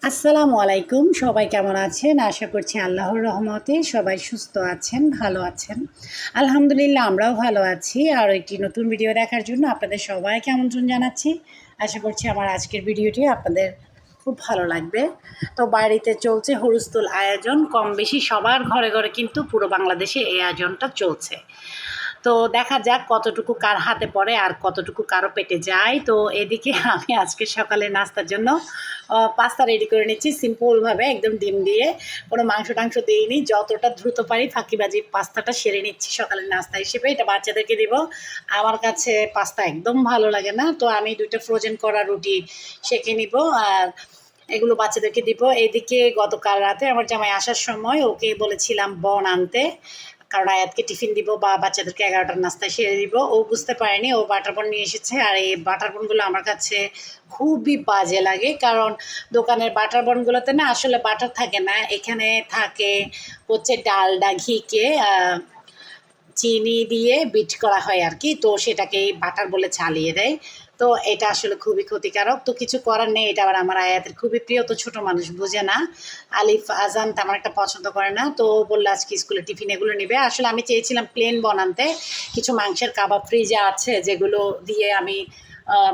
আসসালামু আলাইকুম। সবাই কেমন আছেন? আশা করছি আল্লাহর রহমতে সবাই সুস্থ আছেন, ভালো আছেন। আলহামদুলিল্লাহ আমরাও ভালো আছি। আরও একটি নতুন ভিডিও দেখার জন্য আপনাদের সবাইকে আমন্ত্রণ জানাচ্ছি। আশা করছি আমার আজকের ভিডিওটি আপনাদের খুব ভালো লাগবে। তো বাড়িতে চলছে হুলস্থুল আয়োজন, কম বেশি সবার ঘরে ঘরে কিন্তু পুরো বাংলাদেশে এই আয়োজনটা চলছে। তো দেখা যাক কতটুকু কার হাতে পড়ে আর কতটুকু কারো পেটে যায়। তো এদিকে আমি আজকে সকালে নাস্তার জন্য পাস্তা রেডি করে নিচ্ছি সিম্পলভাবে, একদম ডিম দিয়ে, কোনো মাংস টাংস দিইনি। যতটা দ্রুত পারি ফাঁকিবাজি পাস্তাটা সেরে নিচ্ছি সকালের নাস্তা হিসেবে। এটা বাচ্চাদেরকে দিব। আমার কাছে পাস্তা একদম ভালো লাগে না, তো আমি 2টা ফ্রোজেন করা রুটি সেঁকে নিব আর এগুলো বাচ্চাদেরকে দিব। এইদিকে গতকাল রাতে আমার জামাই আসার সময় ওকে বলেছিলাম বন আনতে, কারণ আয়াতকে টিফিন দিব বা বাচ্চাদেরকে 11টার নাস্তায় সেরে দিব। ও বুঝতে পারেনি, ও বাটার বন নিয়ে এসেছে। আর এই বাটার বনগুলো আমার কাছে খুবই বাজে লাগে, কারণ দোকানের বাটার বনগুলোতে না আসলে বাটার থাকে না, এখানে থাকে হচ্ছে ডালডা ঘিকে চিনি দিয়ে বিট করা হয় আর কি। তো সেটাকে বাটার বলে চালিয়ে দেয়। তো এটা আসলে খুবই ক্ষতিকারক। তো কিছু করার নেই, এটা আবার আমার আয়াতের খুবই প্রিয়। তো ছোটো মানুষ বুঝে না, আলিফ আজান তেমন একটা পছন্দ করে না। তো বললো আজকে স্কুলে টিফিন এগুলো নেবে। আসলে আমি চেয়েছিলাম প্লেন বানাতে, কিছু মাংসের কাবাব ফ্রিজে আছে যেগুলো দিয়ে আমি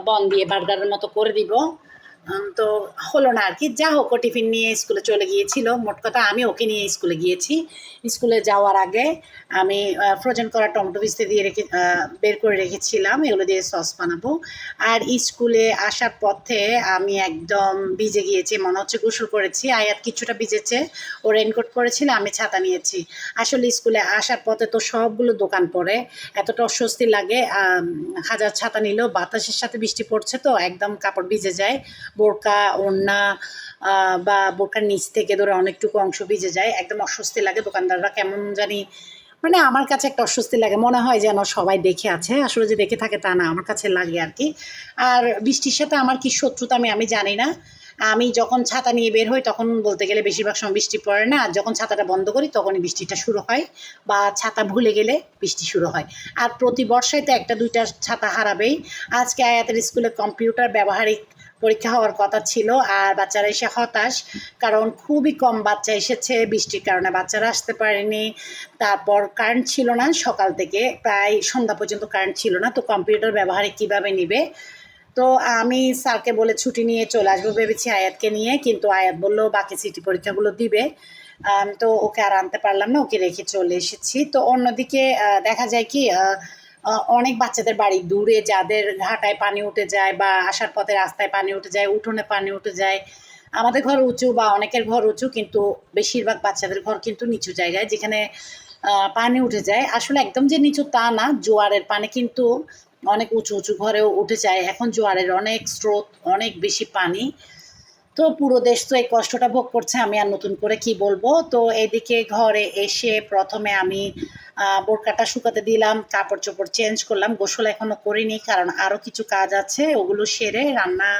বন দিয়ে বার্গারের মতো করে দিব। তো হলো না আর কি। যা হোক, ও টিফিন নিয়ে স্কুলে চলে গিয়েছিল। মোট কথা আমি ওকে নিয়ে স্কুলে গিয়েছি। স্কুলে যাওয়ার আগে আমি ফ্রোজেন করা টমেটো ভিজতে দিয়ে বের করে রেখেছিলাম, এগুলো দিয়ে সস বানাবো। আর স্কুলে আসার পথে আমি একদম ভিজে গিয়েছি, মনে হচ্ছে গোসল করেছি। আয়াত কিছুটা ভিজেছে, ও রেনকোট পরেছিল, আমি ছাতা নিয়েছি। আসলে স্কুলে আসার পথে তো সবগুলো দোকান পড়ে, এতটা অস্বস্তি লাগে। হাজার ছাতা নিলেও বাতাসের সাথে বৃষ্টি পড়ছে তো একদম কাপড় ভিজে যায়। বোরকা, ওড়না বা বোরকার নিচ থেকে ধরে অনেকটুকু অংশ ভিজে যায়, একদম অস্বস্তি লাগে। দোকানদাররা কেমন জানি, মানে আমার কাছে একটা অস্বস্তি লাগে, মনে হয় যেন সবাই দেখে আছে। আসলে যে দেখে থাকে তা না, আমার কাছে লাগে আর কি। আর বৃষ্টির সাথে আমার কি শত্রুতা আমি জানি না। আমি যখন ছাতা নিয়ে বের হই তখন বলতে গেলে বেশিরভাগ সময় বৃষ্টি পড়ে না, আর যখন ছাতাটা বন্ধ করি তখনই বৃষ্টিটা শুরু হয়, বা ছাতা ভুলে গেলে বৃষ্টি শুরু হয়। আর প্রতি বর্ষায় তো 1-2টা ছাতা হারাবেই। আজকে আয়াতের স্কুলে কম্পিউটার ব্যবহারিক পরীক্ষা হওয়ার কথা ছিল, আর বাচ্চারা এসে হতাশ, কারণ খুবই কম বাচ্চা এসেছে। বৃষ্টির কারণে বাচ্চারা আসতে পারেনি। তারপর কারেন্ট ছিল না, সকাল থেকে প্রায় সন্ধ্যা পর্যন্ত কারেন্ট ছিল না। তো কম্পিউটার ব্যবহারিক কীভাবে নিবে? তো আমি স্যারকে বলে ছুটি নিয়ে চলে আসবো ভেবেছি আয়াতকে নিয়ে, কিন্তু আয়াত বললো বাকি সিটি পরীক্ষাগুলো দিবে। তো ওকে আর আনতে পারলাম না, ওকে রেখে চলে এসেছি। তো অন্যদিকে দেখা যায় কি, অনেক বাচ্চাদের বাড়ি দূরে, যাদের ঘাটায় পানি উঠে যায় বা আসার পথে রাস্তায় পানি উঠে যায়, উঠোনে পানি উঠে যায়। আমাদের ঘর উঁচু বা অনেকের ঘর উঁচু, কিন্তু বেশিরভাগ বাচ্চাদের ঘর কিন্তু নিচু জায়গায়, যেখানে পানি উঠে যায়। আসলে একদম যে নিচু তা না, জোয়ারের পানি কিন্তু অনেক উঁচু উঁচু ঘরেও উঠে যায়। এখন জোয়ারের অনেক স্রোত, অনেক বেশি পানি। তো পুরো দেশ তো এই কষ্টটা ভোগ করছে, আমি আর নতুন করে কি বলবো। তো এদিকে ঘরে এসে প্রথমে আমি বোরকাটা শুকাতে দিলাম, কাপড় চোপড় চেঞ্জ করলাম। গোসল এখনো করিনি, কারণ আরও কিছু কাজ আছে, ওগুলো সেরে রান্না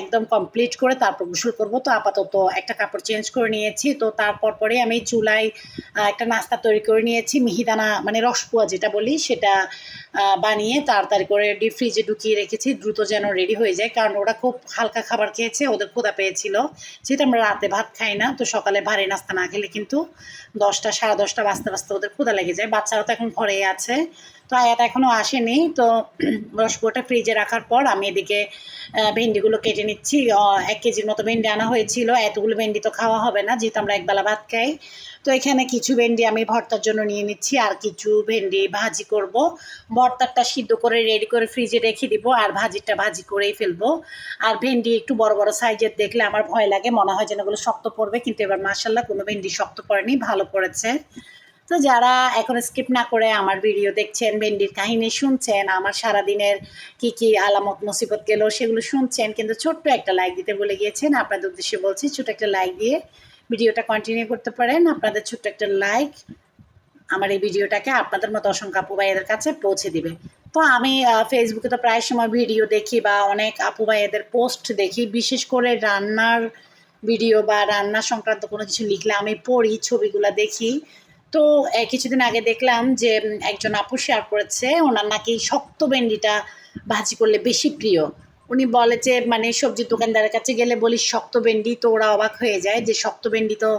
একদম কমপ্লিট করে তারপর গোসল করব। তো আপাতত একটা কাপড় চেঞ্জ করে নিয়েছি। তো তারপর পরে আমি চুলায় একটা নাস্তা তৈরি করে নিয়েছি, মিহিদানা মানে রসপুয়া যেটা বলি, সেটা বানিয়ে তাড়াতাড়ি করে ডিপ ফ্রিজে ঢুকিয়ে রেখেছি, দ্রুত যেন রেডি হয়ে যায়। কারণ ওরা খুব হালকা খাবার খেয়েছে, ওদের ক্ষুধা পেয়েছিল। যেহেতু আমরা রাতে ভাত খাই না, তো সকালে ভারী নাস্তা না খেলে কিন্তু 10টা 10:30 বাজতে বাজতে ওদের ক্ষুধা লেগে যায়। বাচ্চারা তো এখন ঘরেই আছে, তো আয়াত এখনও আসেনি। তো রসপুয়াটা ফ্রিজে রাখার পর আমি এদিকে ভেন্ডিগুলো কেটে নিচ্ছি। 1 কেজির মতো ভেন্ডি আনা হয়েছিল। এতগুলো ভেন্ডি তো খাওয়া হবে না, যেহেতু আমরা একবেলা ভাত খাই। তো এখানে কিছু ভেন্ডি আমি ভর্তার জন্য নিয়ে নিচ্ছি, আর কিছু ভেন্ডি ভাজি করব। ভর্তারটা সিদ্ধ করে রেডি করে ফ্রিজে রেখে দিব, আর ভাজিটা ভাজি করেই ফেলবো। আর ভেন্ডি একটু বড় বড় সাইজের দেখলে আমার ভয় লাগে, মনে হয় যেন এগুলো শক্ত পড়বে, কিন্তু এবার মাশাআল্লাহ কোনো ভেন্ডি শক্ত পড়েনি, ভালো পড়েছে। তো যারা এখন স্কিপ না করে আমার ভিডিও দেখছেন, ভেন্ডির কাহিনী শুনছেন, আমার সারাদিনের কি কি আলামত মুসিবত গেল সেগুলো শুনছেন, কিন্তু ছোট্ট একটা লাইক দিতে ভুলে গিয়েছেন, আপনাদের উদ্দেশ্যে বলছি ছোট্ট একটা লাইক দিয়ে ভিডিওটা কন্টিনিউ করতে পারেন। আপনাদের ছোট্ট একটা লাইক আমার এই ভিডিওটাকে আপনাদের মতো অসংখ্য আপু ভাইয়েদের কাছে পৌঁছে দিবে। তো আমি ফেসবুকে তো প্রায় সময় ভিডিও দেখি বা অনেক আপু ভাইয়েদের পোস্ট দেখি, বিশেষ করে রান্নার ভিডিও বা রান্না সংক্রান্ত কোনো কিছু লিখলে আমি পড়ি, ছবিগুলো দেখি। তো কিছুদিন আগে দেখলাম যে একজন আপু শেয়ার করেছে ওনার নাকি শক্ত ভেন্ডিটা ভাজি করলে বেশি প্রিয়। উনি বলে যে মানে সবজি দোকানদারের কাছে গেলে বলি শক্ত ভেন্ডি, তো ওরা অবাক হয়ে যায় যে শক্ত ভেন্ডি তো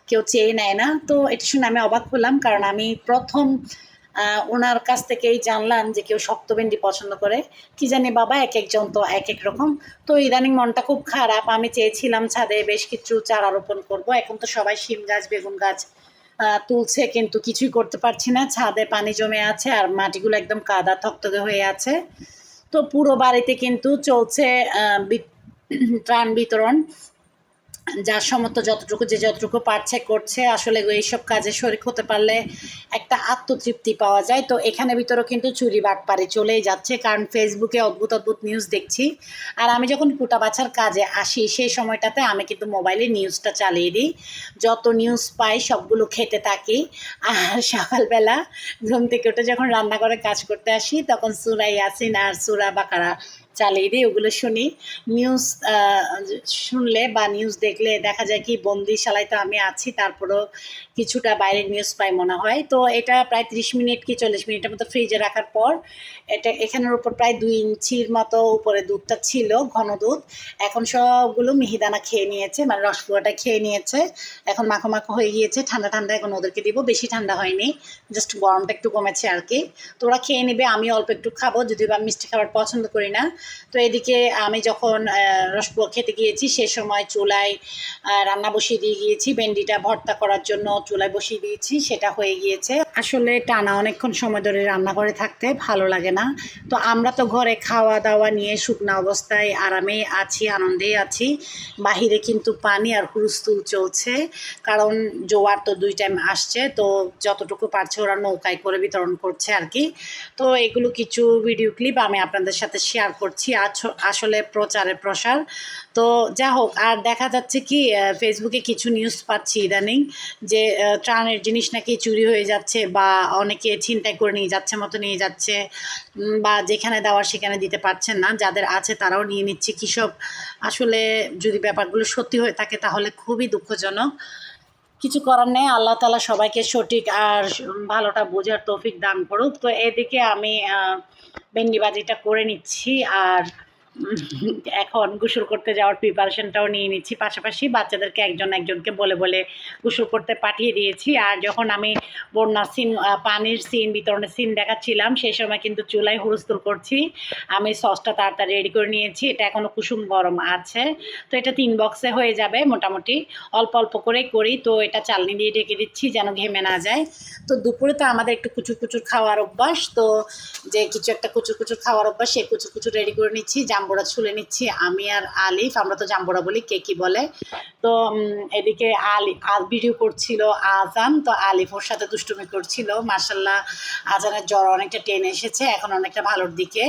কেউ চেয়ে নেয় না। তো এটা শুনে আমি অবাক হলাম, কারণ আমি প্রথম ওনার কাছ থেকেই জানলাম যে কেউ শক্ত ভেন্ডি পছন্দ করে। কি জানি বাবা, এক একজন তো এক এক রকম। তো ইদানিং মনটা খুব খারাপ, আমি চেয়েছিলাম ছাদে বেশ কিছু চারা রোপণ করবো। এখন তো সবাই শিম গাছ বেগুন গাছ তুলছে, কিন্তু কিছুই করতে পারছি না। ছাদে পানি জমে আছে আর মাটিগুলো একদম কাদা থকথকে হয়ে আছে। তো পুরো বাড়িতে কিন্তু চলছে ত্রাণ বিতরণ, যার সমর্থ যতটুকু যে যতটুকু পারছে করছে। আসলে এইসব কাজে শরিক হতে পারলে একটা আত্মতৃপ্তি পাওয়া যায়। তো এখানে ভিতরেও কিন্তু চুরি বাটপারি চলেই যাচ্ছে, কারণ ফেসবুকে অদ্ভুত অদ্ভুত নিউজ দেখছি। আর আমি যখন কুটা বাছার কাজে আসি সেই সময়টাতে আমি কিন্তু মোবাইলে নিউজটা চালিয়ে দিই, যত নিউজ পাই সবগুলো খেতে থাকি। আর সকালবেলা ঘুম থেকে উঠে যখন রান্নাঘরে কাজ করতে আসি তখন সূরা ইয়াসিন আর সূরা বাকারা চালিয়ে দিই, ওগুলো শুনি। নিউজ শুনলে বা নিউজ দেখলে দেখা যায় কি বন্দিশালায় তো আমি আছি, তারপরেও কিছুটা বাইরের নিউজ পাই মনে হয়। তো এটা প্রায় 30 মিনিট কি 40 মিনিটের মতো ফ্রিজে রাখার পর এটা এখানের উপর প্রায় 2 ইঞ্চির মতো উপরে দুধটা ছিল, ঘন দুধ। এখন সবগুলো মিহিদানা খেয়ে নিয়েছে, মানে রসগোল্লাটা খেয়ে নিয়েছে। এখন মাখো মাখো হয়ে গিয়েছে, ঠান্ডা ঠান্ডা এখন ওদেরকে দিব। বেশি ঠান্ডা হয়নি, জাস্ট গরমটা একটু কমেছে আর কি। তো ওরা খেয়ে নেবে, আমি অল্প একটু খাবো, যদিও বা মিষ্টি খাবার পছন্দ করি না। তো এদিকে আমি যখন রসগোল্লা খেতে গিয়েছি সে সময় চুলায় রান্না বসিয়ে দিয়ে গিয়েছি, ভেন্ডিটা ভর্তা করার জন্য চুলায় বসিয়ে দিয়েছি, সেটা হয়ে গিয়েছে। আসলে টানা অনেকক্ষণ সময় ধরে রান্না করে থাকতে ভালো লাগে না। তো আমরা তো ঘরে খাওয়া দাওয়া নিয়ে শুকনো অবস্থায় আরামে আছি, আনন্দেই আছি। বাহিরে কিন্তু পানি আর হুলস্থুল চলছে, কারণ জোয়ার তো 2 টাইম আসছে। তো যতটুকু পারছে ওরা নৌকায় করে বিতরণ করছে আর কি। তো এগুলো কিছু ভিডিও ক্লিপ আমি আপনাদের সাথে শেয়ার করছি। আসলে প্রচারের প্রসার। তো যা হোক, আর দেখা যাচ্ছে কি ফেসবুকে কিছু নিউজ পাচ্ছি ইদানিং যে ত্রাণের জিনিস নাকি চুরি হয়ে যাচ্ছে, বা অনেকে ছিনতাই করে নিয়ে যাচ্ছে মতো নিয়ে যাচ্ছে, বা যেখানে দেওয়ার সেখানে দিতে পারছেন না, যাদের আছে তারাও নিয়ে নিচ্ছে। কী সব আসলে যদি ব্যাপারগুলো সত্যি হয়ে থাকে তাহলে খুবই দুঃখজনক। কিছু করার নেই, আল্লাহ তাআলা সবাইকে সঠিক আর ভালোটা বোঝার তৌফিক দান করুক। তো এদিকে আমি ভেন্ডি ভাজিটা করে নিচ্ছি, আর এখন গোসল করতে যাওয়ার প্রিপারেশনটাও নিয়ে নিচ্ছি। পাশাপাশি বাচ্চাদেরকে একজন একজনকে বলে বলে গোসল করতে পাঠিয়ে দিয়েছি। আর যখন আমি বন্যার সিন পানির সিন বিতরণের সিন দেখাচ্ছিলাম সেই সময় কিন্তু চুলায় হুলস্থুল করছি। আমি সসটা তাড়াতাড়ি রেডি করে নিয়েছি, এটা এখনও কুসুম গরম আছে। তো এটা 3 বক্সে হয়ে যাবে মোটামুটি, অল্প অল্প করেই করি। তো এটা চালনি দিয়ে ঢেকে দিচ্ছি যেন ঘেমে না যায়। তো দুপুরে তো আমাদের একটু কুচুর কুচুর খাওয়ার অভ্যাস, তো যে কিছু একটা কুচুর কুচুর খাওয়ার অভ্যাস, সেই কুচুর কুচুর রেডি করে নিচ্ছি। জাম্বুরা ছুলে নিচ্ছি আমি আর আলিফ, আমরা তো জাম্বুরা বলি, কে কী বলে। তো এদিকে ভিডিও করছিল আজান, তো আলিফ ওর সাথে দুষ্টুমি করছিল। মার্শাল্লাহ আজানের জ্বর অনেকটা টেনে এসেছে, এখন অনেকটা ভালোর দিকে।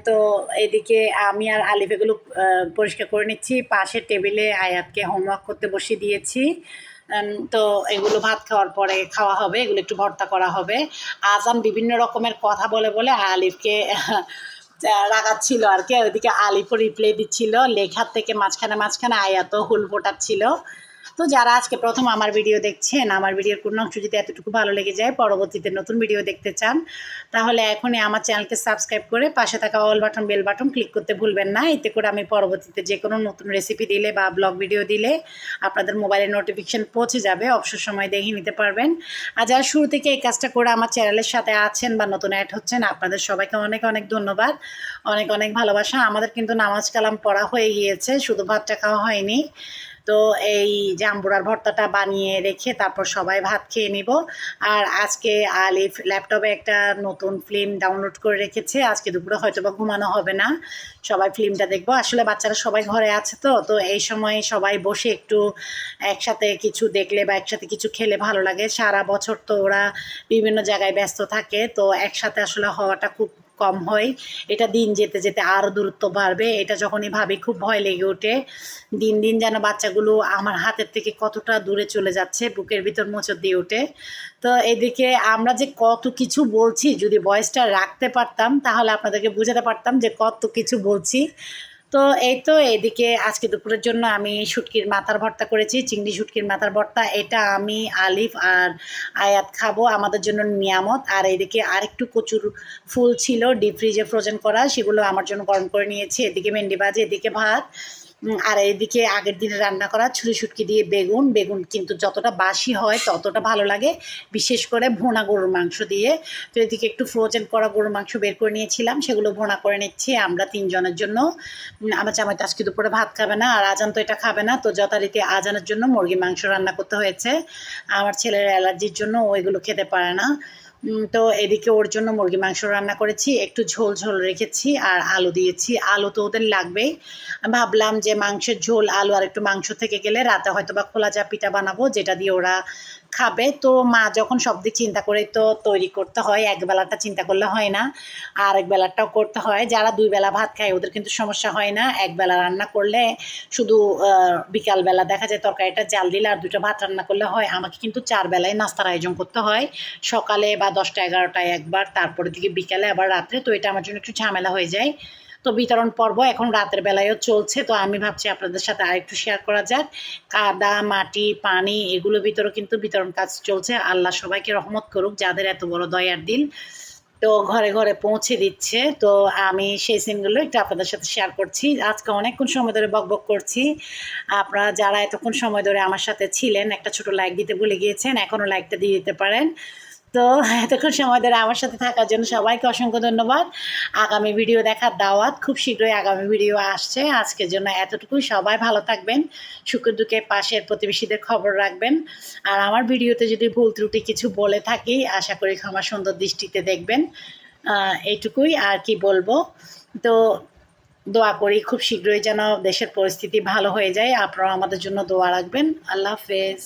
তো এদিকে আমি আর আলিফ এগুলো পরিষ্কার করে নিচ্ছি। পাশের টেবিলে আয়াতকে হোমওয়ার্ক করতে বসিয়ে দিয়েছি। তো এগুলো ভাত খাওয়ার পরে খাওয়া হবে, এগুলো একটু ভর্তা করা হবে। আজান বিভিন্ন রকমের কথা বলে বলে আলিফকে রাগাচ্ছিল আর কি। ওইদিকে আলিফও রিপ্লাই দিচ্ছিল, লেখার থেকে মাঝখানে মাঝখানে আয়াতও হুল ফোটাচ্ছিল। তো যারা আজকে প্রথম আমার ভিডিও দেখছেন, আমার ভিডিওর কোনো অংশ যদি এতটুকু ভালো লেগে যায়, পরবর্তীতে নতুন ভিডিও দেখতে চান, তাহলে এখনই আমার চ্যানেলকে সাবস্ক্রাইব করে পাশে থাকা all button bell button click করতে ভুলবেন না। এতে করে আমি পরবর্তীতে যে কোনো নতুন রেসিপি দিলে বা ব্লগ ভিডিও দিলে আপনাদের মোবাইলে নোটিফিকেশান পৌঁছে যাবে, অবসর সময় দেখে নিতে পারবেন। আর যারা শুরু থেকে এই কাজটা করে আমার চ্যানেলের সাথে আছেন বা নতুন অ্যাড হচ্ছেন, আপনাদের সবাইকে অনেক অনেক ধন্যবাদ, অনেক অনেক ভালোবাসা। আমাদের কিন্তু নামাজ কালাম পড়া হয়ে গিয়েছে, শুধু ভাতটা খাওয়া হয়নি। তো এই জাম্বুরার ভর্তাটা বানিয়ে রেখে তারপর সবাই ভাত খেয়ে নিব। আর আজকে আলিফ ল্যাপটপে একটা নতুন ফিল্ম ডাউনলোড করে রেখেছে, আজকে দুপুরে হয়তো বা ঘুমানো হবে না, সবাই ফিল্মটা দেখবো। আসলে বাচ্চারা সবাই ঘরে আছে, তো তো এই সময় সবাই বসে একটু একসাথে কিছু দেখলে বা একসাথে কিছু খেলে ভালো লাগে। সারা বছর তো ওরা বিভিন্ন জায়গায় ব্যস্ত থাকে, তো একসাথে আসলে হওয়াটা খুব কম হয়। এটা দিন যেতে যেতে আরও দূরত্ব বাড়বে, এটা যখনই ভাবি খুব ভয় লেগে ওঠে। দিন দিন যেন বাচ্চাগুলো আমার হাতের থেকে কতটা দূরে চলে যাচ্ছে, বুকের ভিতর মোচড় দিয়ে ওঠে। তো এদিকে আমরা যে কত কিছু বলছি, যদি ভয়েসটা রাখতে পারতাম তাহলে আপনাদেরকে বোঝাতে পারতাম যে কত কিছু বলছি। তো এই তো এদিকে আজকে দুপুরের জন্য আমি শুটকির মাথার ভর্তা করেছি, চিংড়ি শুটকির মাথার ভর্তা। এটা আমি, আলিফ আর আয়াত খাবো, আমাদের জন্য নিয়ামত। আর এদিকে আরেকটু কচুর ফুল ছিল ডিপ ফ্রিজে ফ্রোজেন করা, সেগুলো আমার জন্য গরম করে নিয়েছি। এদিকে ভেন্ডি ভাজি, এদিকে ভাত। আর এদিকে আগের দিনে রান্না করা ছুরি শুটকি দিয়ে বেগুন। বেগুন কিন্তু যতটা বাসি হয় ততটা ভালো লাগে, বিশেষ করে ভুনা গরুর মাংস দিয়ে। তো এদিকে একটু ফ্রোজেন করা গরুর মাংস বের করে নিয়েছিলাম, সেগুলো ভুনা করে নিচ্ছি আমরা ৩ জনের জন্য। আমার জামাই তো আজকে দুপুরে ভাত খাবে না, আর আজান তো এটা খাবে না, তো যথারীতি আজানের জন্য মুরগির মাংস রান্না করতে হয়েছে। আমার ছেলের অ্যালার্জির জন্য ও এগুলো খেতে পারে না। তো এদিকে ওর জন্য মুরগি মাংস রান্না করেছি, একটু ঝোল ঝোল রেখেছি আর আলু দিয়েছি। আলু তো ওদের লাগবেই। ভাবলাম যে মাংসের ঝোল, আলু আর একটু মাংস থেকে গেলে রাতে হয়তো বা খোলা চা পিঠা বানাবো, যেটা দিয়ে ওরা খাবে। তো মা যখন সব দিক চিন্তা করে তো তৈরি করতে হয়, একবেলাটা চিন্তা করলে হয় না, আর এক বেলাটাও করতে হয়। যারা ২ বেলা ভাত খায় ওদের কিন্তু সমস্যা হয় না, একবেলা রান্না করলে শুধু বিকালবেলা দেখা যায় তরকারিটা জাল দিলে আর ২টা ভাত রান্না করলে হয়। আমাকে কিন্তু ৪ বেলায় নাস্তার আয়োজন করতে হয়, সকালে বা ১০টা ১১টায় একবার, তারপরে দিকে বিকালে, আবার রাত্রে। তো এটা আমার জন্য একটু ঝামেলা হয়ে যায়। তো বিতরণ পর্ব এখন রাতের বেলায়ও চলছে, তো আমি ভাবছি আপনাদের সাথে আরেকটু শেয়ার করা যাক। কাদা, মাটি, পানি এগুলোর ভিতরেও কিন্তু বিতরণ কাজ চলছে। আল্লাহ সবাইকে রহমত করুক, যাদের এত বড় দয়ার দিল। তো ঘরে ঘরে পৌঁছে দিচ্ছে। তো আমি সেই সিনগুলো একটু আপনাদের সাথে শেয়ার করছি। আজকে অনেকক্ষণ সময় ধরে বকবক করছি। আপনারা যারা এতক্ষণ সময় ধরে আমার সাথে ছিলেন, একটা ছোট লাইক দিতে ভুলে গিয়েছেন, এখনও লাইকটা দিয়ে দিতে পারেন। তো এতক্ষণ সময় ধরে আমার সাথে থাকার জন্য সবাইকে অসংখ্য ধন্যবাদ। আগামী ভিডিও দেখার দাওয়াত, খুব শীঘ্রই আগামী ভিডিও আসছে। আজকের জন্য এতটুকুই। সবাই ভালো থাকবেন, সুখে দুঃখে পাশের প্রতিবেশীদের খবর রাখবেন। আর আমার ভিডিওতে যদি ভুল ত্রুটি কিছু বলে থাকি, আশা করি ক্ষমা সুন্দর দৃষ্টিতে দেখবেন। এইটুকুই, আর কি বলবো। তো দোয়া করি খুব শীঘ্রই যেন দেশের পরিস্থিতি ভালো হয়ে যায়। আপনারাও আমাদের জন্য দোয়া রাখবেন। আল্লাহ হাফেজ।